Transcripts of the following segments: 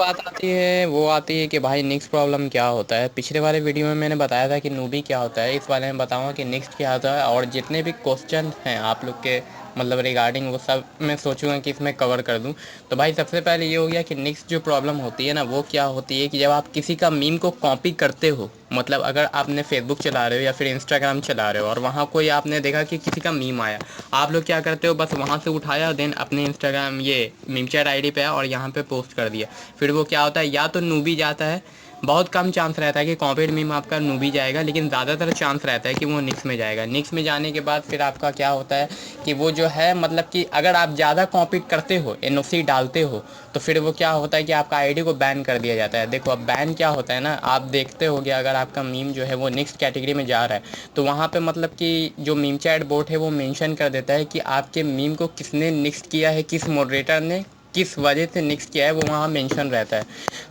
बात आती है वो आती है कि भाई निक्स प्रॉब्लम क्या होता है। पिछले वाले वीडियो में मैंने बताया था कि नूबी क्या होता है, इस वाले में बताऊंगा कि निक्स क्या होता है। और जितने भी क्वेश्चन हैं आप लोग के मतलब रिगार्डिंग, वो सब मैं सोचूंगा कि इसमें कवर कर दूं। तो भाई सबसे पहले ये हो गया कि निक्स जो प्रॉब्लम होती है ना, वो क्या होती है कि जब आप किसी का मीम को कॉपी करते हो, मतलब अगर आपने फेसबुक चला रहे हो या फिर इंस्टाग्राम चला रहे हो और वहाँ कोई आपने देखा कि किसी का मीम आया, आप लोग क्या करते हो, बस वहाँ से उठाया देन अपने इंस्टाग्राम ये मीम चैट आईडी पे आया और यहाँ पे पोस्ट कर दिया। फिर वो क्या होता है, या तो नूबी जाता है, बहुत कम चांस रहता है कि कॉपीड मीम आपका नूबी जाएगा, लेकिन ज़्यादातर चांस रहता है कि वो निक्स में जाएगा। निक्स में जाने के बाद फिर आपका क्या होता है कि वो जो है मतलब कि अगर आप ज़्यादा कॉपीड करते हो, एनओसी डालते हो, तो फिर वो क्या होता है कि आपका आईडी को बैन कर दिया जाता है। देखो अब बैन क्या होता है ना, आप देखते होगे अगर आपका मीम जो है वो नेक्स्ट कैटेगरी में जा रहा है तो वहाँ पे मतलब कि जो मीम चैट बोट है वो मेंशन कर देता है कि आपके मीम को किसने नेक्स्ट किया है, किस मॉडरेटर ने किस वजह से नेक्स्ट किया है, वो वहाँ मेंशन रहता है।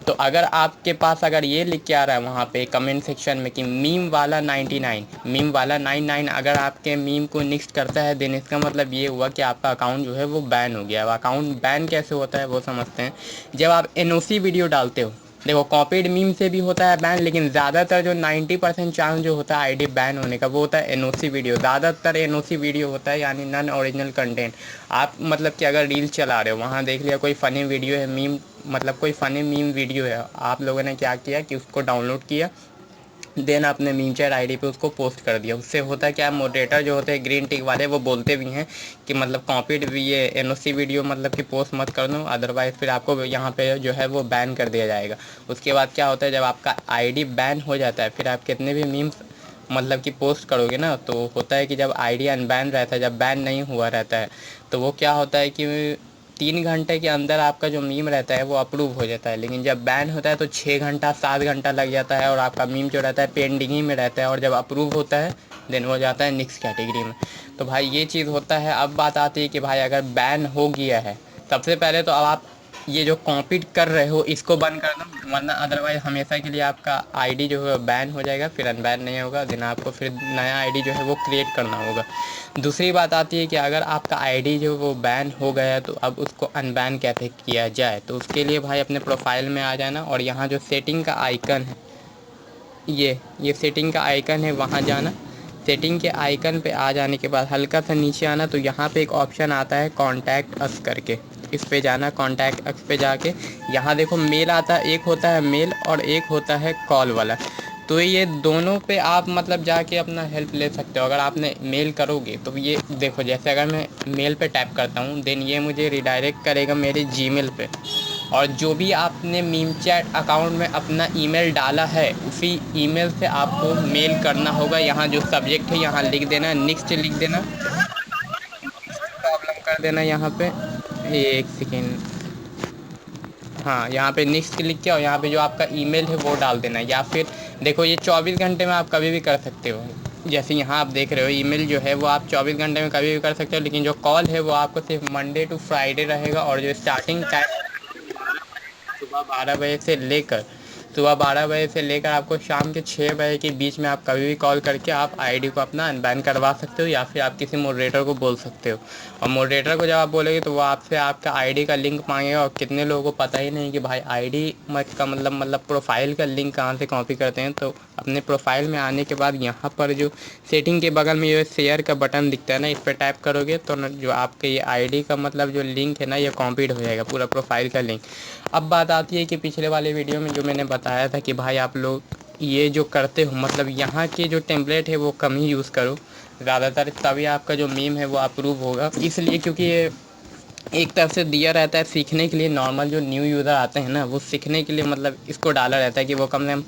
तो अगर आपके पास अगर ये लिख के आ रहा है वहाँ पे कमेंट सेक्शन में कि मीम वाला 99, मीम वाला 99 अगर आपके मीम को नेक्स्ट करता है, देन इसका मतलब ये हुआ कि आपका अकाउंट जो है वो बैन हो गया। अब अकाउंट बैन कैसे होता है वो समझते हैं। जब आप एनओसी वीडियो डालते हो, देखो कॉपीड मीम से भी होता है बैन, लेकिन ज़्यादातर जो 90% चांस जो होता है आईडी बैन होने का वो होता है एनओसी वीडियो। ज़्यादातर एनओसी वीडियो होता है, यानी नॉन ओरिजिनल कंटेंट। आप मतलब कि अगर रील चला रहे हो, वहाँ देख लिया कोई फ़नी वीडियो है, मीम मतलब कोई फ़नी मीम वीडियो है, आप लोगों ने क्या किया कि उसको डाउनलोड किया, देन आपने मीम चैट आईडी पे उसको पोस्ट कर दिया। उससे होता है क्या, मॉडरेटर जो होते हैं ग्रीन टिक वाले वो बोलते भी हैं कि मतलब कॉपीड ये एनओसी वीडियो मतलब कि पोस्ट मत कर दो, अदरवाइज़ फिर आपको यहाँ पे जो है वो बैन कर दिया जाएगा। उसके बाद क्या होता है, जब आपका आईडी बैन हो जाता है फिर आप कितने भी मीम्स मतलब कि पोस्ट करोगे ना, तो होता है कि जब आईडी अनबैन रहता है, जब बैन नहीं हुआ रहता है, तो वो क्या होता है कि 3 घंटे के अंदर आपका जो मीम रहता है वो अप्रूव हो जाता है। लेकिन जब बैन होता है तो 6 घंटा 7 घंटा लग जाता है और आपका मीम जो रहता है पेंडिंग ही में रहता है, और जब अप्रूव होता है देन वो जाता है नेक्स्ट कैटेगरी में। तो भाई ये चीज़ होता है। अब बात आती है कि भाई अगर बैन हो गया है, सबसे पहले तो अब आप ये जो कॉपीड कर रहे हो इसको बंद कर दो, वरना अदरवाइज़ हमेशा के लिए आपका आईडी जो है बैन हो जाएगा, फिर अनबैन नहीं होगा, देन आपको फिर नया आईडी जो है वो क्रिएट करना होगा। दूसरी बात आती है कि अगर आपका आईडी जो वो बैन हो गया है तो अब उसको अनबैन कैसे किया जाए। तो उसके लिए भाई अपने प्रोफाइल में आ जाना और यहाँ जो सेटिंग का आइकन है, ये सेटिंग का आइकन है, वहाँ जाना। सेटिंग के आइकन पे आ जाने के बाद हल्का सा नीचे आना, तो यहाँ पे एक ऑप्शन आता है कॉन्टैक्ट अस करके, इस पे जाना। कॉन्टैक्ट अस पे जाके यहाँ देखो मेल आता है, एक होता है मेल और एक होता है कॉल वाला। तो ये दोनों पे आप मतलब जाके अपना हेल्प ले सकते हो। अगर आपने मेल करोगे तो ये देखो, जैसे अगर मैं मेल पे टैप करता हूँ देन ये मुझे रिडायरेक्ट करेगा मेरे जीमेल पे, और जो भी आपने मीम चैट अकाउंट में अपना ईमेल डाला है उसी ईमेल से आपको मेल करना होगा। यहाँ जो सब्जेक्ट है यहाँ लिख देना, नेक्स्ट लिख देना, प्रॉब्लम कर देना यहाँ पे। एक सेकेंड, हाँ यहाँ पे नेक्स्ट क्लिक किया और यहाँ पे जो आपका ईमेल है वो डाल देना। या फिर देखो ये 24 घंटे में आप कभी भी कर सकते हो। जैसे यहाँ आप देख रहे हो ईमेल जो है वो आप 24 घंटे में कभी भी कर सकते हो, लेकिन जो कॉल है वो आपको सिर्फ मंडे टू फ्राइडे रहेगा। और जो स्टार्टिंग टाइम सुबह 12 बजे से लेकर आपको शाम के 6 बजे के बीच में आप कभी भी कॉल करके आप आईडी को अपना अनबैन करवा सकते हो, या फिर आप किसी मॉडरेटर को बोल सकते हो। और मॉडरेटर को जब आप बोलोगे तो वो आपसे आपका आईडी का लिंक मांगेगा, और कितने लोगों को पता ही नहीं कि भाई आईडी का मतलब प्रोफाइल का लिंक कहाँ से कॉपी करते हैं। तो अपने प्रोफाइल में आने के बाद यहाँ पर जो सेटिंग के बगल में ये शेयर का बटन दिखता है ना, इस पर टैप करोगे तो जो आपके ये आईडी का मतलब जो लिंक है ना ये कॉपीड हो जाएगा, पूरा प्रोफाइल का लिंक। अब बात आती है कि पिछले वाले वीडियो में जो मैंने बताया था कि भाई आप लोग ये जो करते हो मतलब यहाँ के जो टेम्पलेट है वो कम ही यूज़ करो ज़्यादातर, तभी आपका जो मीम है वो अप्रूव होगा। इसलिए क्योंकि ये एक तरफ से दिया रहता है सीखने के लिए, नॉर्मल जो न्यू यूज़र आते हैं ना वो सीखने के लिए मतलब इसको डाला रहता है कि वो कम से कम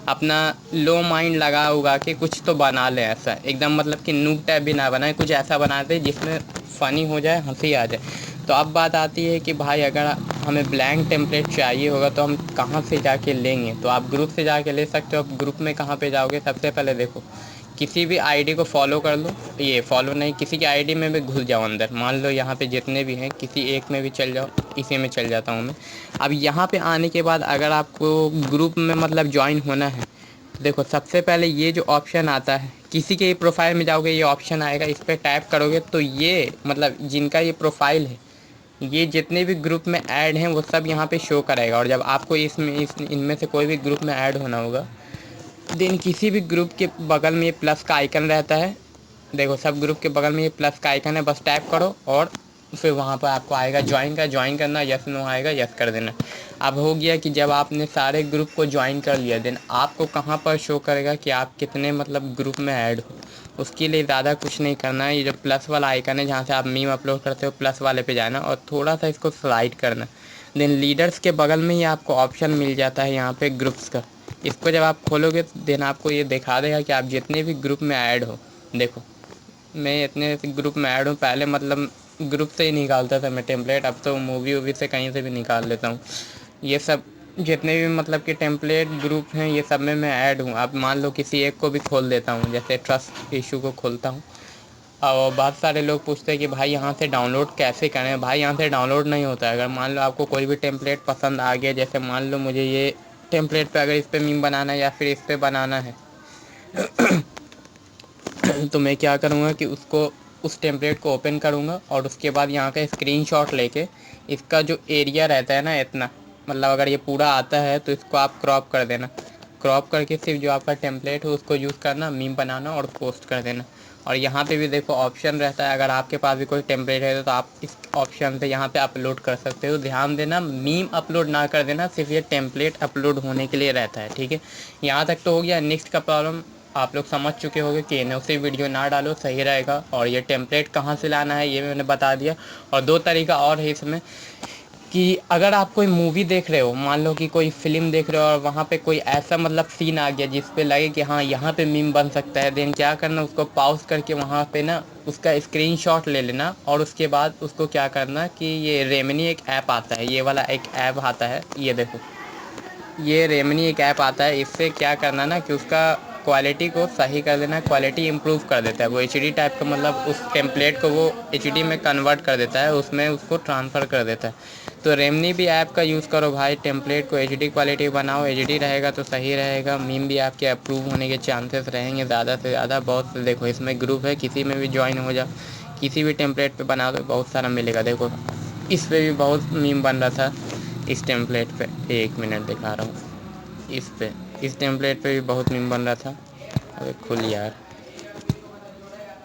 अपना लो माइंड लगा उगा के कुछ तो बना लें, ऐसा एकदम मतलब कि नूब टाइप भी ना बनाए, कुछ ऐसा बनाते जिसमें फ़नी हो जाए, हंसी आ जाए। तो अब बात आती है कि भाई अगर हमें ब्लैंक टेम्पलेट चाहिए होगा तो हम कहाँ से जाके लेंगे। तो आप ग्रुप से जाके ले सकते हो। अब ग्रुप में कहाँ पे जाओगे, सबसे पहले देखो किसी भी आईडी को फॉलो कर लो, ये फॉलो नहीं, किसी की आईडी में भी घुस जाओ अंदर, मान लो यहाँ पे जितने भी हैं किसी एक में भी चल जाओ, इसी में चल जाता हूँ मैं। अब यहाँ पे आने के बाद अगर आपको ग्रुप में मतलब ज्वाइन होना है तो देखो सबसे पहले ये जो ऑप्शन आता है, किसी के प्रोफाइल में जाओगे ये ऑप्शन आएगा, इस पर टैप करोगे तो ये मतलब जिनका ये प्रोफाइल है ये जितने भी ग्रुप में ऐड हैं वो सब यहाँ पे शो करेगा। और जब आपको इनमें से कोई भी ग्रुप में ऐड होना होगा, देन किसी भी ग्रुप के बगल में ये प्लस का आइकन रहता है। देखो सब ग्रुप के बगल में ये प्लस का आइकन है, बस टैप करो और फिर वहाँ पर आपको आएगा ज्वाइन करना, यस नो आएगा, यस कर देना। अब हो गया कि जब आपने सारे ग्रुप को ज्वाइन कर लिया, देन आपको कहाँ पर शो करेगा कि आप कितने मतलब ग्रुप में ऐड हो। उसके लिए ज़्यादा कुछ नहीं करना है, ये जो प्लस वाला आइकन है जहाँ से आप मीम अपलोड करते हो, प्लस वाले पे जाना और थोड़ा सा इसको स्लाइड करना। देन लीडर्स के बगल में ही आपको ऑप्शन मिल जाता है यहाँ पे ग्रुप्स का। इसको जब आप खोलोगे देन आपको ये दिखा देगा कि आप जितने भी ग्रुप में ऐड हो। देखो मैं इतने ग्रुप में ऐड हूँ, पहले मतलब ग्रुप से ही निकालता था मैं टेम्पलेट, अब तो मूवी वूवी से कहीं से भी निकाल लेता हूँ। ये सब जितने भी मतलब कि टेम्पलेट ग्रुप हैं ये सब में मैं ऐड हूँ। अब मान लो किसी एक को भी खोल देता हूँ, जैसे ट्रस्ट इशू को खोलता हूँ। और बहुत सारे लोग पूछते हैं कि भाई यहाँ से डाउनलोड कैसे करें। भाई यहाँ से डाउनलोड नहीं होता है। अगर मान लो आपको कोई भी टेम्पलेट पसंद आ गया, जैसे मान लो मुझे ये टेम्पलेट पे अगर इस पर मीम बनाना है या फिर इस पर बनाना है तो मैं क्या करूँगा कि उस टेम्पलेट को ओपन करूँगा और उसके बाद यहाँ का स्क्रीनशॉट लेके इसका जो एरिया रहता है ना इतना, मतलब अगर ये पूरा आता है तो इसको आप क्रॉप कर देना। क्रॉप करके सिर्फ जो आपका टेम्पलेट है उसको यूज़ करना, मीम बनाना और पोस्ट कर देना। और यहाँ पे भी देखो ऑप्शन रहता है, अगर आपके पास भी कोई टेम्पलेट है तो आप इस ऑप्शन से यहाँ पे अपलोड कर सकते हो। ध्यान देना मीम अपलोड ना कर देना, सिर्फ ये टेम्पलेट अपलोड होने के लिए रहता है, ठीक है। यहाँ तक तो हो गया। नेक्स्ट का प्रॉब्लम आप लोग समझ चुके होंगे कि एनओसी वीडियो ना डालो, सही रहेगा। और ये टेम्पलेट कहाँ से लाना है ये मैंने बता दिया। और दो तरीका और है इसमें कि अगर आप कोई मूवी देख रहे हो, मान लो कि कोई फ़िल्म देख रहे हो और वहाँ पे कोई ऐसा मतलब सीन आ गया जिस पे लगे कि हाँ यहाँ पे मीम बन सकता है, देन क्या करना, उसको पॉज करके वहाँ पे ना उसका स्क्रीनशॉट ले लेना। और उसके बाद उसको क्या करना कि ये रेमनी एक ऐप आता है, ये वाला एक ऐप आता है, ये देखो ये रेमनी एक ऐप आता है। इससे क्या करना ना कि उसका क्वालिटी को सही कर देना, क्वालिटी इम्प्रूव कर देता है। वो एचडी टाइप का मतलब उस टेम्पलेट को वो एचडी में कन्वर्ट कर देता है, उसमें उसको ट्रांसफ़र कर देता है। तो रेमनी भी ऐप का यूज़ करो भाई, टेम्पलेट को एचडी क्वालिटी बनाओ, एचडी रहेगा तो सही रहेगा। मीम भी आपके अप्रूव होने के चांसेस रहेंगे ज़्यादा से ज़्यादा। बहुत देखो इसमें ग्रुप है, किसी में भी ज्वाइन हो जाओ, किसी भी टेम्पलेट पे बना दो, बहुत सारा मिलेगा। देखो इस पे भी बहुत मीम बन रहा था, इस टेम्पलेट पे 1 मिनट दिखा रहा हूँ। इस टेम्पलेट पे भी बहुत मीम बन रहा था। अबे खुल यार,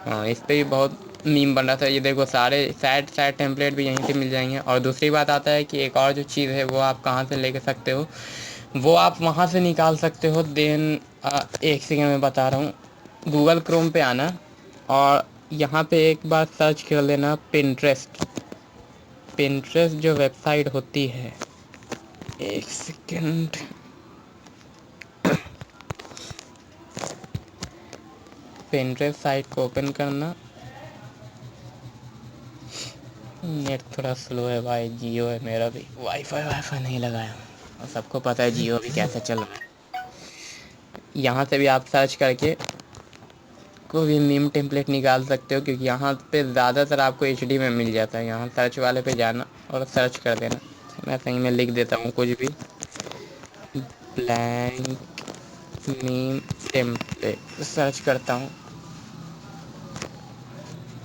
हाँ इस पे भी बहुत मीम बन रहा था। ये देखो सारे सैड टेम्पलेट भी यहीं से मिल जाएंगे। और दूसरी बात आता है कि एक और जो चीज़ है वो आप कहाँ से ले सकते हो, वो आप वहाँ से निकाल सकते हो। देन एक सेकेंड में बता रहा हूँ। गूगल क्रोम पे आना और यहाँ पे एक बार सर्च कर लेना पिंटरेस्ट। पिंटरेस्ट जो वेबसाइट होती है, एक सेकेंड, पिंटरेस्ट साइट को ओपन करना। नेट थोड़ा स्लो है भाई, जियो है मेरा भी, वाईफाई नहीं लगाया और सबको पता है जियो भी कैसे चल रहा है। यहाँ से भी आप सर्च करके कोई भी मीम टेम्पलेट निकाल सकते हो, क्योंकि यहाँ पे ज़्यादातर आपको एचडी में मिल जाता है। यहाँ सर्च वाले पे जाना और सर्च कर देना। मैं सही में लिख देता हूँ कुछ भी, ब्लैंक मीम टेम्पलेट सर्च करता हूँ।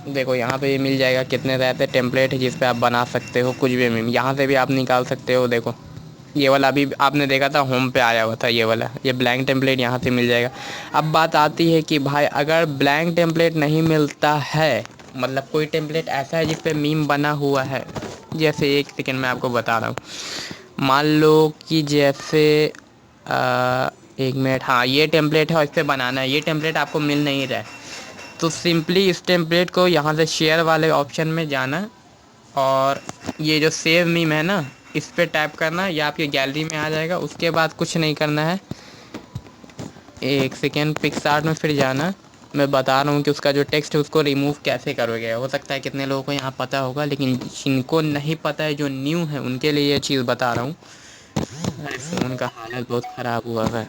देखो यहाँ पे भी मिल जाएगा कितने रहते टेम्पलेट है जिस पे आप बना सकते हो कुछ भी मीम। यहाँ से भी आप निकाल सकते हो। देखो ये वाला अभी आपने देखा था होम पे आया हुआ था, ये वाला ये ब्लैंक टेम्पलेट यहाँ से मिल जाएगा। अब बात आती है कि भाई अगर ब्लैंक टेम्पलेट नहीं मिलता है, मतलब कोई टेम्पलेट ऐसा है जिस पे मीम बना हुआ है, जैसे एक सेकेंड में आपको बता रहा हूँ। मान लो कि जैसे 1 मिनट, हाँ ये टेम्पलेट है और इस पर बनाना है, ये टेम्पलेट आपको मिल नहीं रहा है, तो सिंपली इस टेम्पलेट को यहाँ से शेयर वाले ऑप्शन में जाना और ये जो सेव मीम है ना, इस पर टैप करना, या आपकी गैलरी में आ जाएगा। उसके बाद कुछ नहीं करना है, एक सेकेंड, पिक्सआर्ट में फिर जाना। मैं बता रहा हूँ कि उसका जो टेक्स्ट है उसको रिमूव कैसे करोगे। हो सकता है कितने लोगों को यहाँ पता होगा, लेकिन जिनको नहीं पता है, जो न्यू है, उनके लिए ये चीज़ बता रहा हूँ। अरे फ़ोन का हालत बहुत ख़राब हुआ है।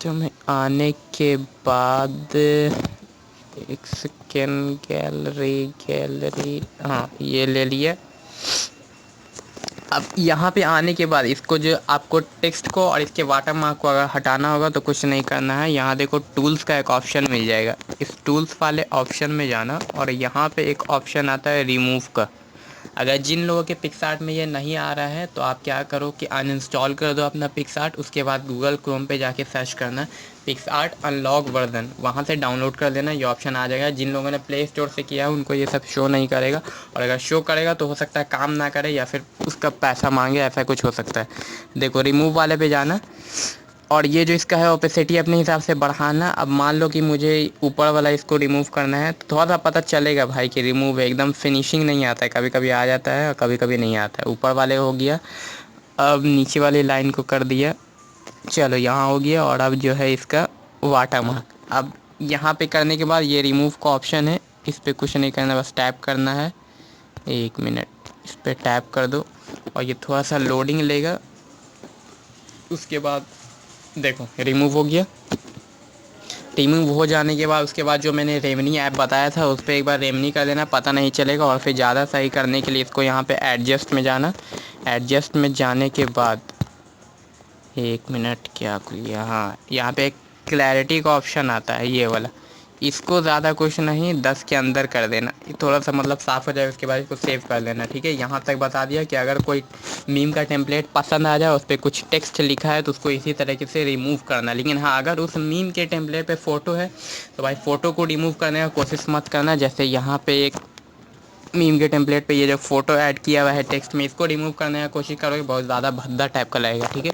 तो मैं आने के बाद एक सेकेंड, गैलरी, हाँ ये ले लिया। अब यहाँ पे आने के बाद इसको जो आपको टेक्स्ट को और इसके वाटर मार्क को अगर हटाना होगा तो कुछ नहीं करना है। यहाँ देखो टूल्स का एक ऑप्शन मिल जाएगा, इस टूल्स वाले ऑप्शन में जाना और यहाँ पे एक ऑप्शन आता है रिमूव का। अगर जिन लोगों के पिक्सआर्ट में ये नहीं आ रहा है तो आप क्या करो कि अनइंस्टॉल कर दो अपना पिक्सआर्ट, उसके बाद गूगल क्रोम पे जाके सर्च करना पिक्सआर्ट अनलॉक वर्जन, वहाँ से डाउनलोड कर देना, ये ऑप्शन आ जाएगा। जिन लोगों ने प्ले स्टोर से किया है उनको ये सब शो नहीं करेगा, और अगर शो करेगा तो हो सकता है काम ना करे या फिर उसका पैसा मांगे, ऐसा कुछ हो सकता है। देखो रिमूव वाले पे जाना और ये जो इसका है ओपेसिटी अपने हिसाब से बढ़ाना। अब मान लो कि मुझे ऊपर वाला इसको रिमूव करना है तो थोड़ा सा पता चलेगा भाई कि रिमूव है, एकदम फिनिशिंग नहीं आता है, कभी कभी आ जाता है और कभी कभी नहीं आता है। ऊपर वाले हो गया, अब नीचे वाली लाइन को कर दिया, चलो यहाँ हो गया। और अब जो है इसका वाटर मार्क, अब यहाँ पे करने के बाद ये रिमूव का ऑप्शन है, इस पर कुछ नहीं करना, बस टैप करना है। 1 मिनट, इस पर टैप कर दो और ये थोड़ा सा लोडिंग लेगा, उसके बाद देखो रिमूव हो गया। रिमूव हो जाने के बाद उसके बाद जो मैंने रेमनी ऐप बताया था उस पर एक बार रेमनी कर देना, पता नहीं चलेगा। और फिर ज़्यादा सही करने के लिए इसको यहाँ पे एडजस्ट में जाना। एडजस्ट में जाने के बाद 1 मिनट, क्या खुलिया, हाँ यहाँ पे एक क्लैरिटी का ऑप्शन आता है ये वाला, इसको ज़्यादा कुछ नहीं 10 के अंदर कर देना, थोड़ा सा मतलब साफ़ हो जाए, उसके बाद इसको सेव कर लेना। ठीक है, यहाँ तक बता दिया कि अगर कोई मीम का टेम्पलेट पसंद आ जाए, उस पर कुछ टेक्स्ट लिखा है तो उसको इसी तरीके से रिमूव करना। लेकिन हाँ, अगर उस मीम के टेम्पलेट पे फ़ोटो है तो भाई फ़ोटो को रिमूव करने का कोशिश मत करना। जैसे यहाँ पे एक मीम के टेम्पलेट पे ये जो फ़ोटो ऐड किया हुआ है टेक्स्ट में, इसको रिमूव करने का कोशिश करोगे बहुत ज़्यादा भद्दा टाइप का लगेगा। ठीक है,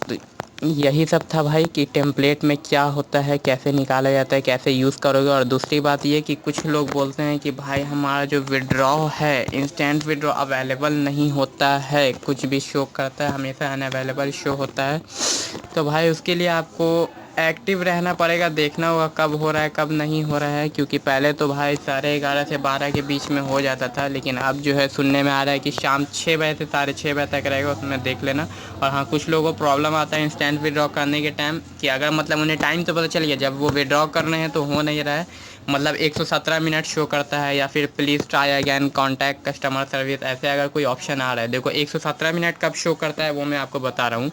तो यही सब था भाई कि टेम्पलेट में क्या होता है, कैसे निकाला जाता है, कैसे यूज़ करोगे। और दूसरी बात ये कि कुछ लोग बोलते हैं कि भाई हमारा जो विड्रॉ है, इंस्टेंट विड्रॉ अवेलेबल नहीं होता है, कुछ भी शो करता है, हमेशा अनअवेलेबल शो होता है। तो भाई उसके लिए आपको एक्टिव रहना पड़ेगा, देखना होगा कब हो रहा है कब नहीं हो रहा है। क्योंकि पहले तो भाई 11:30 से 12 के बीच में हो जाता था, लेकिन अब जो है सुनने में आ रहा है कि शाम 6 बजे से 6:30 बजे तक रहेगा, उसमें देख लेना। और हाँ, कुछ लोगों को प्रॉब्लम आता है इंस्टेंट विड्रॉ करने के टाइम कि अगर मतलब उन्हें टाइम तो पता चल गया, जब वो विड्रॉ कर रहे हैं तो हो नहीं रहा है, मतलब 117 मिनट शो करता है, या फिर please try again contact customer service, ऐसे अगर कोई ऑप्शन आ रहा है। देखो 117 मिनट कब शो करता है वो मैं आपको बता रहा हूँ।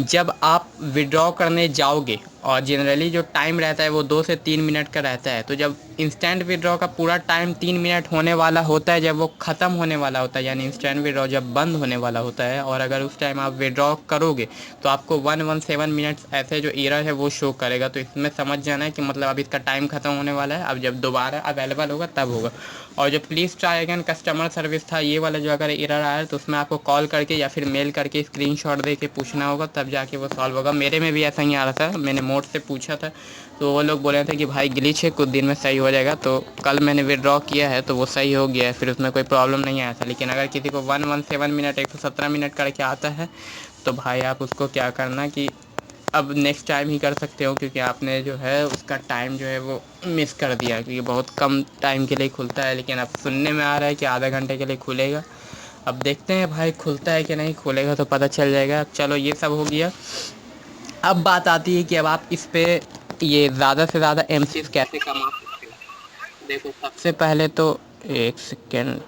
जब आप विड्रॉ करने जाओगे और जनरली जो टाइम रहता है वो 2 से 3 मिनट का रहता है, तो जब इंस्टेंट विड्रॉ का पूरा टाइम 3 मिनट होने वाला होता है, जब वो ख़त्म होने वाला होता है, यानी इंस्टेंट विड्रॉ जब बंद होने वाला होता है, और अगर उस टाइम आप विड्रॉ करोगे तो आपको 117 मिनट्स ऐसे जो एरर है वो शो करेगा। तो इसमें समझ जाना है कि मतलब अब इसका टाइम ख़त्म होने वाला है, अब जब दोबारा अवेलेबल होगा तब होगा। और जो please try again customer service था, ये वाला जो अगर एरर आया तो उसमें आपको कॉल करके या फिर मेल करके स्क्रीनशॉट दे के पूछना होगा, तब जाके वो सॉल्व होगा। मेरे में भी ऐसा ही आ रहा था, मैंने मोड से पूछा था तो वो लोग बोले थे कि भाई ग्लिच है, कुछ दिन में सही हो जाएगा। तो कल मैंने विड्रॉ किया है तो वो सही हो गया है, फिर उसमें कोई प्रॉब्लम नहीं आया था। लेकिन अगर किसी को 117 मिनट 117 मिनट करके आता है तो भाई आप उसको क्या करना कि अब नेक्स्ट टाइम ही कर सकते हो, क्योंकि आपने जो है उसका टाइम जो है वो मिस कर दिया, क्योंकि बहुत कम टाइम के लिए खुलता है। लेकिन अब सुनने में आ रहा है कि आधा घंटे के लिए खुलेगा, अब देखते हैं भाई खुलता है कि नहीं, खुलेगा तो पता चल जाएगा। चलो ये सब हो गया, अब बात आती है कि अब आप इस पे ये ज़्यादा से ज़्यादा एमसीज कैसे कमा सकते हो। देखो सबसे पहले तो, एक सेकेंड,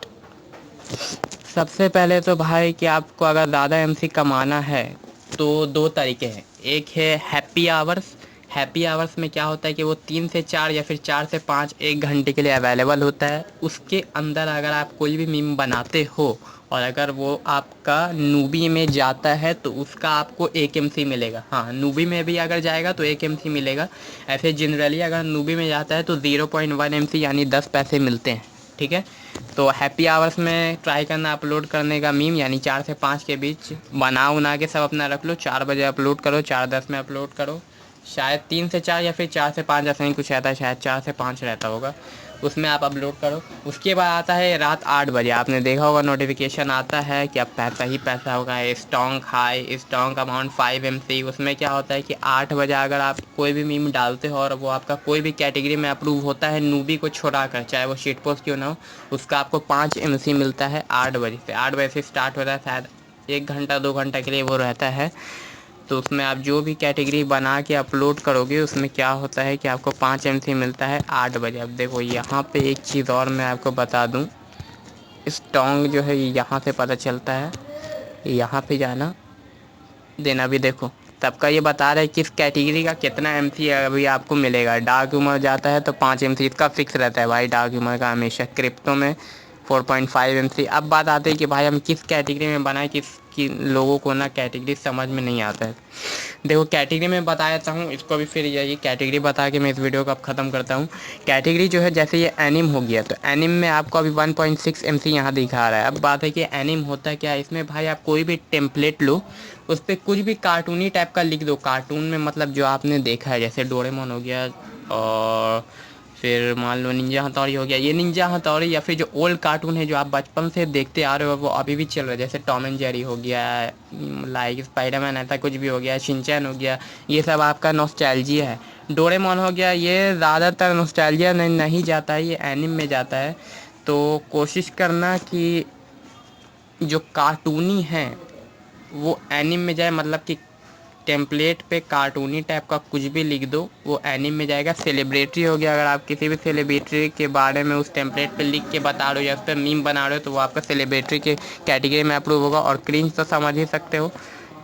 सबसे पहले तो भाई कि आपको अगर ज़्यादा एमसी कमाना है तो 2 तरीके हैं। एक है हैप्पी आवर्स। हैप्पी आवर्स में क्या होता है कि वो 3 से 4 या फिर 4 से 5 1 घंटे के लिए अवेलेबल होता है। उसके अंदर अगर आप कोई भी मीम बनाते हो और अगर वो आपका नूबी में जाता है तो उसका आपको 1 एमसी मिलेगा। हाँ, नूबी में भी अगर जाएगा तो 1 एमसी मिलेगा। ऐसे जनरली अगर नूबी में जाता है तो 0.1 एमसी यानी 10 पैसे मिलते हैं। ठीक है, तो हैप्पी आवर्स में ट्राई करना अपलोड करने का मीम, यानी 4 से 5 के बीच बना के सब अपना रख लो। 4 बजे अपलोड करो, 4:10 में अपलोड करो, शायद 3 से 4 या फिर 4 से 5 ऐसा ही कुछ रहता है, शायद 4 से 5 रहता होगा, उसमें आप अपलोड करो। उसके बाद आता है रात 8 बजे, आपने देखा होगा नोटिफिकेशन आता है कि अब पैसा ही पैसा होगा, स्टॉन्क हाई, स्टॉन्क अमाउंट 5 एमसी। उसमें क्या होता है कि 8 बजे अगर आप कोई भी मीम डालते हो और वो आपका कोई भी कैटेगरी में अप्रूव होता है, नूबी को छोड़ा कर, चाहे वो शीट पोस्ट क्यों ना हो, उसका आपको 5 एमसी मिलता है 8 बजे से। 8 बजे से स्टार्ट होता है, शायद 1 घंटा 2 घंटा के लिए वो रहता है। तो उसमें आप जो भी कैटेगरी बना के अपलोड करोगे उसमें क्या होता है कि आपको 5 एमसी मिलता है 8 बजे। अब देखो यहाँ पे एक चीज़ और मैं आपको बता दूँ स्ट्रॉन्ग जो है यहाँ से पता चलता है, यहाँ पे जाना देना भी देखो सबका ये बता रहा है किस कैटेगरी का कितना एमसी अभी आपको मिलेगा। डार्क ह्यूमर जाता है तो 5 एमसी इसका फिक्स रहता है भाई, डार्क ह्यूमर का हमेशा। क्रिप्टो में 4.5 एमसी। अब बात आती है कि भाई हम किस कैटेगरी में बनाएं, कि लोगों को ना कैटेगरी समझ में नहीं आता है। देखो कैटेगरी में बता देता हूँ इसको भी, फिर ये कैटेगरी बता के मैं इस वीडियो को अब ख़त्म करता हूँ। कैटेगरी जो है जैसे ये एनिम हो गया, तो एनिम में आपको अभी 1.6 एमसी यहाँ दिखा रहा है। अब बात है कि एनिम होता क्या है, इसमें भाई आप कोई भी टेम्पलेट लो, उस पर कुछ भी कार्टूनी टाइप का लिख दो। कार्टून में मतलब जो आपने देखा है, जैसे डोरेमोन हो गया, और फिर मान लो निंजा हथौड़ी हो गया। ये निंजा हथौड़ी या फिर जो ओल्ड कार्टून है जो आप बचपन से देखते आ रहे हो वो अभी भी चल रहा है, जैसे टॉम एंड जेरी हो गया, लाइक स्पाइडरमैन, ऐसा कुछ भी हो गया, शिनचैन हो गया, ये सब आपका नॉस्टैल्जिया है। डोरेमोन हो गया, ये ज़्यादातर नॉस्टैल्जिया नहीं जाता है, ये एनिम में जाता है। तो कोशिश करना कि जो कार्टूनी हैं वो एनिम में जाए, मतलब कि टेम्पलेट पे कार्टूनी टाइप का कुछ भी लिख दो वो एनिम में जाएगा। सेलिब्रिटी हो गया, अगर आप किसी भी सेलिब्रिटी के बारे में उस टेम्पलेट पे लिख के बता रहे हो या उस पर मीम बना रहे हो तो वो आपका सेलिब्रिटी के कैटेगरी में अप्रूव होगा। और क्रिंज तो समझ ही सकते हो,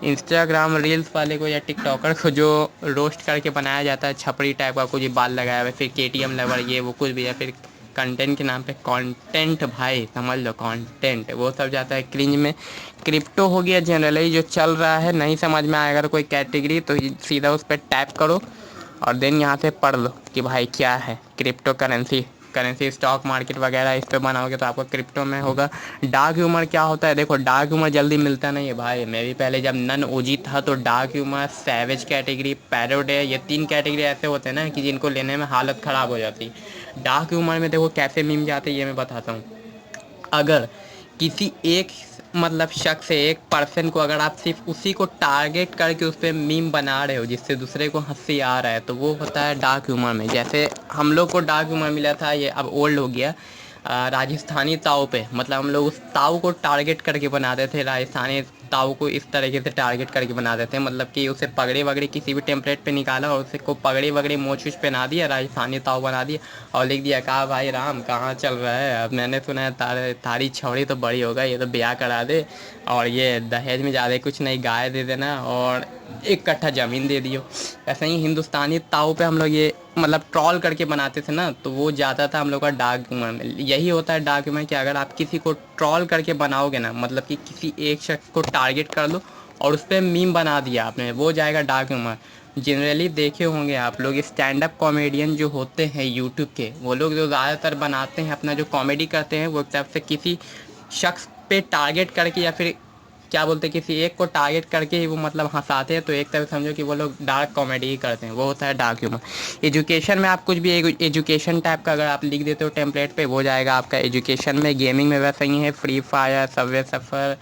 इंस्टाग्राम रील्स वाले को या टिकटॉकर को जो रोस्ट करके बनाया जाता है, छपरी टाइप का कुछ बाल लगाया हुआ, फिर केटीएम लवर ये वो कुछ भी, या फिर कंटेंट के नाम पे कंटेंट, भाई समझ लो कंटेंट, वो सब जाता है क्रिंज में। क्रिप्टो हो गया जनरली जो चल रहा है, नहीं समझ में आया अगर कोई कैटेगरी तो सीधा उस पर टैप करो और देन यहाँ से पढ़ लो कि भाई क्या है क्रिप्टो करेंसी। स्टॉक मार्केट वगैरह इस पे बनाओगे तो आपको क्रिप्टो में होगा। डार्क ह्यूमर क्या होता है, देखो डार्क ह्यूमर जल्दी मिलता नहीं है भाई। मैं भी पहले जब नन ओजी था तो डार्क ह्यूमर, सैवेज कैटेगरी, पैरोड है, ये 3 कैटेगरी ऐसे होते हैं ना कि जिनको लेने में हालत ख़राब हो जाती। डार्क ह्यूमर में देखो कैसे मीम जाते हैं ये मैं बताता हूँ। अगर किसी एक मतलब शख्स है, एक पर्सन को अगर आप सिर्फ उसी को टारगेट करके उस पर मीम बना रहे हो जिससे दूसरे को हंसी आ रहा है तो वो होता है डार्क ह्यूमर में। जैसे हम लोग को डार्क ह्यूमर मिला था, ये अब ओल्ड हो गया, राजस्थानी ताव पे, मतलब हम लोग उस ताव को टारगेट करके बनाते थे। राजस्थानी ताव को इस तरीके से टारगेट करके बनाते थे, मतलब कि उसे पगड़ी वगड़ी किसी भी टेम्पलेट पे निकाला और उसे को पगड़ी वगड़ी मोछ वोछ पहना दिया, राजस्थानी ताव बना दिया और लिख दिया कहा भाई राम कहाँ चल रहा है, अब मैंने सुना है तारी छौड़ी तो बड़ी होगा, ये तो ब्याह करा दे और ये दहेज में ज़्यादा कुछ नहीं, गाय दे देना और 1 कट्ठा ज़मीन दे दियो। ऐसा ही हिंदुस्तानी ताव पे हम लोग ये मतलब ट्रॉल करके बनाते थे ना, तो वो ज़्यादा था हम लोग का डार्क ह्यूमर में। यही होता है डार्क ह्यूमर कि अगर आप किसी को ट्रॉल करके बनाओगे ना, मतलब कि किसी एक शख्स को टारगेट कर लो और उस पर मीम बना दिया आपने, वो जाएगा डार्क ह्यूमर। जनरली देखे होंगे आप लोग स्टैंड अप कॉमेडियन जो होते हैं यूट्यूब के, वो लोग जो ज़्यादातर बनाते हैं अपना जो कॉमेडी करते हैं वो एक तरफ से किसी शख्स पे टारगेट करके या फिर क्या बोलते हैं किसी एक को टारगेट करके ही वो मतलब हंसाते हैं, तो एक तरह समझो कि वो लोग डार्क कॉमेडी ही करते हैं, वो होता है डार्क ह्यूमर। एजुकेशन में आप कुछ भी एजुकेशन टाइप का अगर आप लिख देते हो टेम्पलेट पे वो जाएगा आपका एजुकेशन में। गेमिंग में वैसा ही है, फ्री फायर, सबवे सफ़र,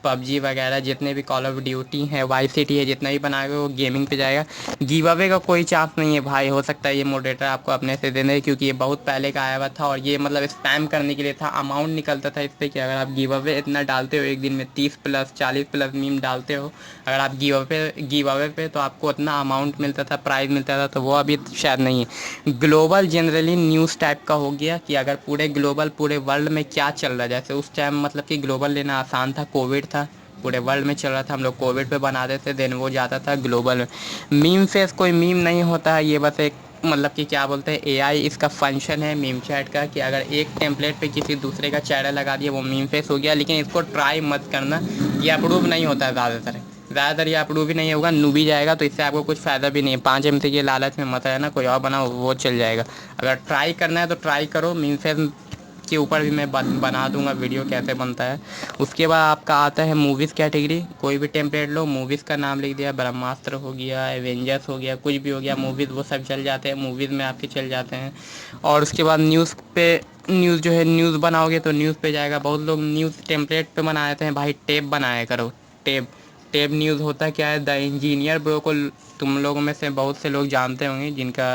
पबजी वगैरह जितने भी कॉल ऑफ ड्यूटी है, वाई सिटी है, जितना भी बनाएगा वो गेमिंग पे जाएगा। गिव अवे का कोई चांस नहीं है भाई, हो सकता है ये मॉडरेटर आपको अपने से दे दे क्योंकि ये बहुत पहले का आया हुआ था और ये मतलब स्पैम करने के लिए था। अमाउंट निकलता था इससे कि अगर आप गिव अवे इतना डालते हो एक दिन में 30 प्लस 40 प्लस मीम डालते हो, अगर आप गिव अवे पे तो आपको उतना अमाउंट मिलता था, प्राइज़ मिलता था, तो वो अभी शायद नहीं है। ग्लोबल जनरली न्यूज़ टाइप का हो गया कि अगर पूरे ग्लोबल पूरे वर्ल्ड में क्या चल रहा है, जैसे उस टाइम मतलब कि ग्लोबल लेना आसान था, कोविड था, पूरे वर्ल्ड में चल रहा था, हम लोग कोविड पे बनाते थे, देन वो जाता था ग्लोबल में। मीम फेस कोई मीम नहीं होता है, ये बस एक मतलब कि क्या बोलते हैं एआई इसका फंक्शन है मीम चैट का, कि अगर एक टेम्पलेट पे किसी दूसरे का चेहरा लगा दिया वो मीम फेस हो गया। लेकिन इसको ट्राई मत करना, ये अप्रूव नहीं होता है ज़्यादातर ये अप्रूव ही नहीं होगा, नूबी जाएगा, तो इससे आपको कुछ फ़ायदा भी नहीं है। 5 एमसी के लालच में मत रहना, कोई और बनाओ वो चल जाएगा। अगर ट्राई करना है तो ट्राई करो, मीम फेस के ऊपर भी मैं बना दूंगा वीडियो कैसे बनता है। उसके बाद आपका आता है मूवीज़ कैटेगरी, कोई भी टेम्पलेट लो, मूवीज़ का नाम लिख दिया, ब्रह्मास्त्र हो गया, एवेंजर्स हो गया, कुछ भी हो गया, मूवीज़ वो सब चल जाते हैं, मूवीज़ में आपके चल जाते हैं। और उसके बाद न्यूज़ पे, न्यूज़ जो है न्यूज़ बनाओगे तो न्यूज़ पे जाएगा। बहुत लोग न्यूज़ टेम्पलेट पे बना देते हैं भाई, टेप बनाया करो, टेप टेप न्यूज़ होता क्या है, द इंजीनियर ब्रो को तुम लोगों में से बहुत से लोग जानते होंगे जिनका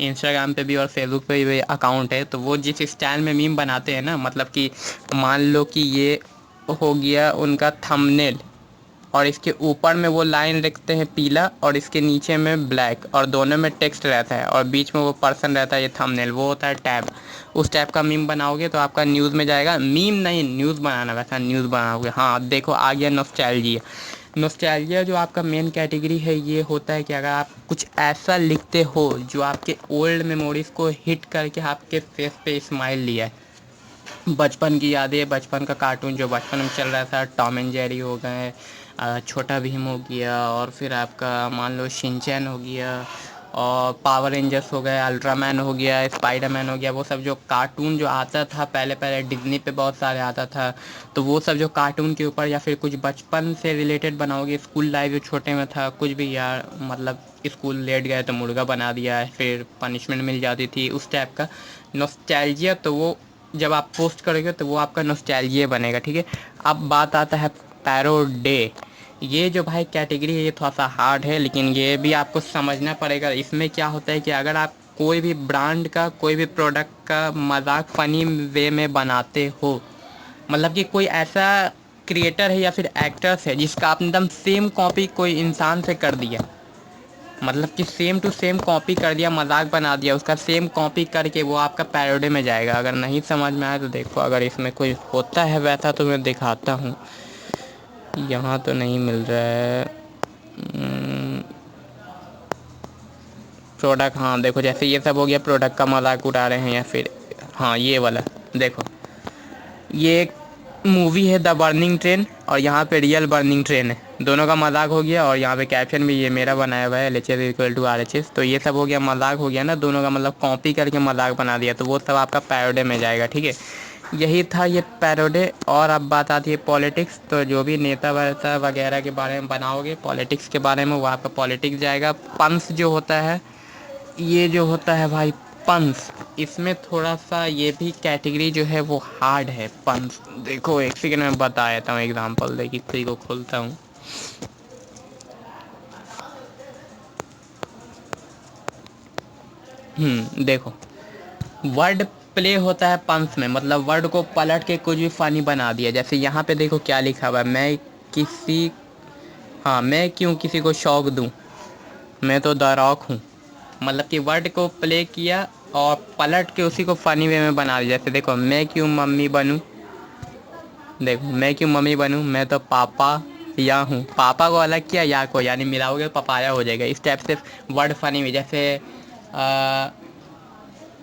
इंस्टाग्राम पे भी और फेसबुक पे भी अकाउंट है, तो वो जिस स्टाइल में मीम बनाते हैं ना, मतलब कि मान लो कि ये हो गया उनका थंबनेल और इसके ऊपर में वो लाइन रखते हैं पीला और इसके नीचे में ब्लैक और दोनों में टेक्स्ट रहता है और बीच में वो पर्सन रहता है, ये थंबनेल वो होता है टैब। उस टाइप का मीम बनाओगे तो आपका न्यूज़ में जाएगा। मीम नहीं, न्यूज़ बनाना, वैसा न्यूज़ बनाओगे। हाँ देखो आ गया नॉस्टैल्जिया। नॉस्टैल्जिया जो आपका मेन कैटेगरी है ये होता है कि अगर आप कुछ ऐसा लिखते हो जो आपके ओल्ड मेमोरीज़ को हिट करके आपके फेस पे स्माइल लिया है, बचपन की यादें, बचपन का कार्टून जो बचपन में चल रहा था, टॉम एंड जेरी हो गए, छोटा भीम हो गया, और फिर आपका मान लो शिनचैन हो गया, और पावर रेंजर्स हो गए, अल्ट्रामैन हो गया, स्पाइडरमैन हो गया, वो सब जो कार्टून जो आता था पहले पहले डिज़्नी पे बहुत सारे आता था। तो वो सब जो कार्टून के ऊपर या फिर कुछ बचपन से रिलेटेड बनाओगे, स्कूल लाइफ जो छोटे में था कुछ भी यार, मतलब स्कूल लेट गए तो मुर्गा बना दिया, फिर पनिशमेंट मिल जाती थी, उस टाइप का नॉस्टैल्जिया। तो वो जब आप पोस्ट करोगे तो वो आपका नॉस्टैल्जिया बनेगा, ठीक है। अब बात आता है पैरोडे। ये जो भाई कैटेगरी है ये थोड़ा सा हार्ड है, लेकिन ये भी आपको समझना पड़ेगा। इसमें क्या होता है कि अगर आप कोई भी ब्रांड का कोई भी प्रोडक्ट का मजाक फ़नी वे में बनाते हो, मतलब कि कोई ऐसा क्रिएटर है या फिर एक्टर्स है जिसका आपने एकदम सेम कॉपी कोई इंसान से कर दिया, मतलब कि सेम टू सेम कॉपी कर दिया, मजाक बना दिया, उसका सेम कॉपी करके वो आपका पैरोडी में जाएगा। अगर नहीं समझ में आए तो देखो, अगर इसमें कोई होता है वैसा तो मैं दिखाता हूँ। यहाँ तो नहीं मिल रहा है प्रोडक्ट। हाँ देखो, जैसे ये सब हो गया प्रोडक्ट का मजाक उड़ा रहे हैं, या फिर हाँ ये वाला देखो, ये एक मूवी है द बर्निंग ट्रेन और यहाँ पे रियल बर्निंग ट्रेन है, दोनों का मजाक हो गया। और यहाँ पे कैप्शन भी ये मेरा बनाया हुआ है, LHS इक्वल टू RHS। तो ये सब हो गया मजाक हो गया ना, दोनों का मतलब कॉपी करके मजाक बना दिया, तो वो सब आपका पैरोडे में जाएगा, ठीक है। यही था ये पैरोडे। और अब बात आती है पॉलिटिक्स। तो जो भी नेता वेता वगैरह के बारे में बनाओगे, पॉलिटिक्स के बारे में, वो आपका पॉलिटिक्स जाएगा। पंस जो होता है, ये जो होता है भाई पंस, इसमें थोड़ा सा ये भी कैटेगरी जो है वो हार्ड है। पंस देखो, एक सेकंड में बता देता हूँ एग्जांपल दे कि किसी को खोलता हूँ। देखो, वर्ड प्ले होता है पंस में, मतलब वर्ड को पलट के कुछ भी फ़नी बना दिया। जैसे यहाँ पे देखो क्या लिखा हुआ है, किसी मैं क्यों किसी को शौक दूँ, मैं तो द रॉक हूँ। मतलब कि वर्ड को प्ले किया और पलट के उसी को फ़नी वे में बना दिया। जैसे देखो, मैं क्यों मम्मी बनूँ, देखो मैं क्यों मम्मी बनूँ, मैं तो पापा या हूँ। पापा को अलग किया, या को यानी मिलाओगे तो पपाया हो जाएगा। इस टाइप से वर्ड फ़नी में,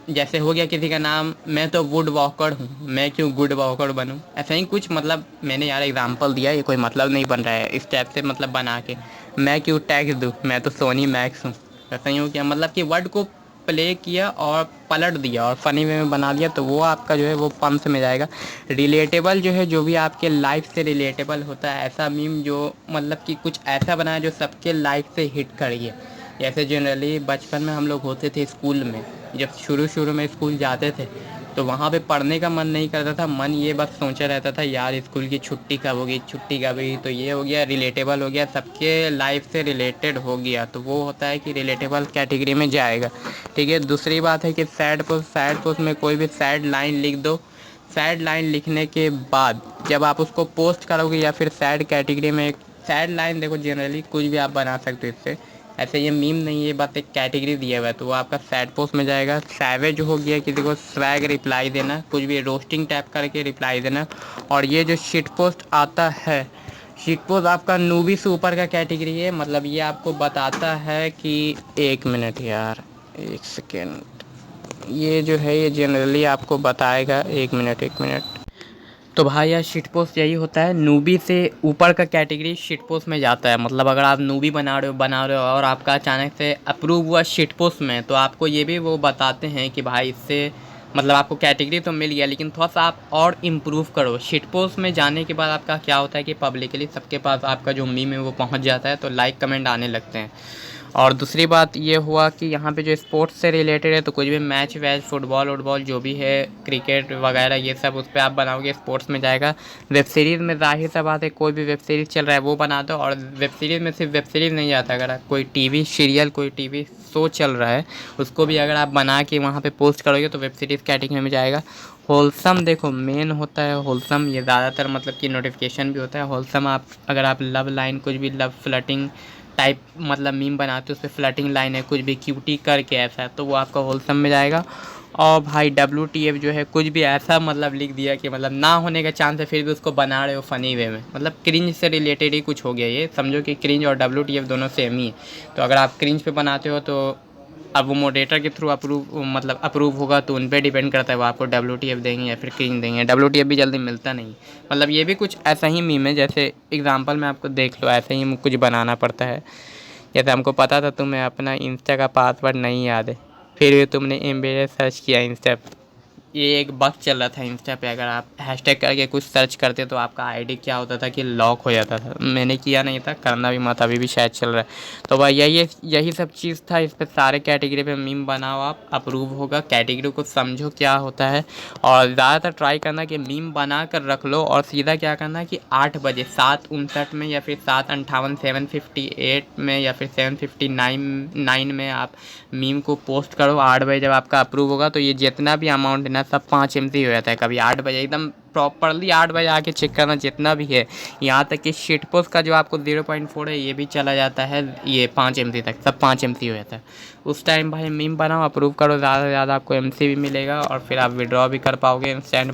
जैसे हो गया किसी का नाम, मैं तो वुड वॉकर हूँ, मैं क्यों गुड वॉकर बनूँ। ऐसा ही कुछ, मतलब मैंने यार एग्जांपल दिया, ये कोई मतलब नहीं बन रहा है। इस टाइप से मतलब बना के, मैं क्यों टैक्स दूँ, मैं तो सोनी मैक्स हूँ। ऐसा ही हो गया, मतलब कि वर्ड को प्ले किया और पलट दिया और फ़नी वे में बना दिया, तो वो आपका जो है वो पंस में जाएगा। रिलेटेबल जो है, जो भी आपके लाइफ से रिलेटेबल होता है, ऐसा मीम जो मतलब कि कुछ ऐसा बनाया जो सबके लाइफ से हिट करिए। जैसे जनरली बचपन में हम लोग होते थे स्कूल में, जब शुरू शुरू में स्कूल जाते थे तो वहाँ पे पढ़ने का मन नहीं करता था, मन ये बस सोचा रहता था यार स्कूल की छुट्टी कब होगी, छुट्टी कब होगी। तो ये हो गया रिलेटेबल, हो गया सबके लाइफ से रिलेटेड हो गया, तो वो होता है कि रिलेटेबल कैटेगरी में जाएगा, ठीक है। दूसरी बात है कि सैड पोस्ट में कोई भी सैड लाइन लिख दो। सैड लाइन लिखने के बाद जब आप उसको पोस्ट करोगे या फिर सैड कैटेगरी में, सैड लाइन देखो जनरली कुछ भी आप बना सकते हो इससे, ऐसे ये मीम नहीं, ये बात एक कैटेगरी दिया हुआ है, तो वो आपका सैड पोस्ट में जाएगा। सैवेज हो गया, किसी को स्वैग रिप्लाई देना, कुछ भी रोस्टिंग टाइप करके रिप्लाई देना। और ये जो शिट पोस्ट आता है, शिट पोस्ट आपका नूबी से ऊपर का कैटेगरी है, मतलब ये आपको बताता है कि, एक मिनट यार, एक सेकेंड, ये जो है ये जनरली आपको बताएगा, एक मिनट। तो भाई यार शिट पोस्ट यही होता है, नूबी से ऊपर का कैटेगरी शिट पोस्ट में जाता है। मतलब अगर आप नूबी बना रहे हो और आपका अचानक से अप्रूव हुआ शिट पोस्ट में, तो आपको ये भी वो बताते हैं कि भाई इससे मतलब आपको कैटेगरी तो मिल गया, लेकिन थोड़ा सा आप और इम्प्रूव करो। शिट पोस्ट में जाने के बाद आपका क्या होता है कि पब्लिकली सबके पास आपका जो मीम है वो पहुंच जाता है, तो लाइक कमेंट आने लगते हैं। और दूसरी बात ये हुआ कि यहाँ पे जो स्पोर्ट्स से रिलेटेड है, तो कुछ भी मैच वैच फुटबॉल वुटबॉल जो भी है, क्रिकेट वगैरह ये सब उस पर आप बनाओगे स्पोर्ट्स में जाएगा। वेब सीरीज़ में ज़ाहिर सा बात है, कोई भी वेब सीरीज़ चल रहा है वो बना दो। और वेब सीरीज़ में सिर्फ वेब सीरीज़ नहीं आता, अगर कोई टीवी सीरियल कोई टीवी शो चल रहा है उसको भी अगर आप बना के वहाँ पे पोस्ट करोगे तो वेब सीरीज़ कैटेगरी में जाएगा। होलसम देखो मेन होता है, होलसम ये ज़्यादातर मतलब कि नोटिफिकेशन भी होता है होलसम। आप अगर आप लव लाइन कुछ भी लव फ्लटिंग टाइप मतलब मीम बनाते हो, उस पर फ्लटिंग लाइन है कुछ भी क्यूटी करके ऐसा, तो वो आपका होलसम में जाएगा। और भाई WTF जो है कुछ भी ऐसा मतलब लिख दिया कि मतलब ना होने का चांस है फिर भी उसको बना रहे हो फ़नी वे में, मतलब क्रिंज से रिलेटेड ही कुछ हो गया। ये समझो कि क्रिंज और WTF दोनों सेम ही है। तो अगर आप क्रिंज पे बनाते हो तो अब वो मॉडरेटर के थ्रू अप्रूव होगा, तो उन पे डिपेंड करता है वो आपको WTF देंगे या फिर क्रिंज देंगे। WTF भी जल्दी मिलता नहीं, मतलब ये भी कुछ ऐसा ही मीम है। जैसे एग्जांपल में आपको देख लो, ऐसे ही कुछ बनाना पड़ता है। जैसे हमको पता था तुम्हें अपना इंस्टा का पासवर्ड नहीं याद है, फिर भी तुमने एम्बेडेड सर्च किया इंस्टा। ये एक बग चल रहा था इंस्टा पे, अगर आप हैशटैग करके कुछ सर्च करते तो आपका आईडी क्या होता था कि लॉक हो जाता था। मैंने किया नहीं था, करना भी मत, अभी भी शायद चल रहा है। तो भाई यही सब चीज़ था। इस पे सारे कैटेगरी पे मीम बनाओ, आप अप्रूव होगा। कैटेगरी को समझो क्या होता है, और ज़्यादातर ट्राई करना कि मीम बना कर रख लो। और सीधा क्या करना कि 8 बजे 7:59 में या फिर 7:58 7:58 में या फिर 7:59 में आप मीम को पोस्ट करो। 8 बजे जब आपका अप्रूव होगा तो ये जितना भी अमाउंट है ना सब 5 MT हो जाता है। कभी 8 बजे एकदम प्रॉपरली 8 बजे आके चेक करना जितना भी है, यहाँ तक कि शीट पोस्ट का जो आपको 0.4 है ये भी चला जाता है, ये 5 MT तक सब 5 MT हो जाता है। उस टाइम भाई मीम बनाओ, अप्रूव करो, ज़्यादा से ज़्यादा आपको MC भी मिलेगा और फिर आप विड्रॉ भी कर पाओगे इंस्टेंट।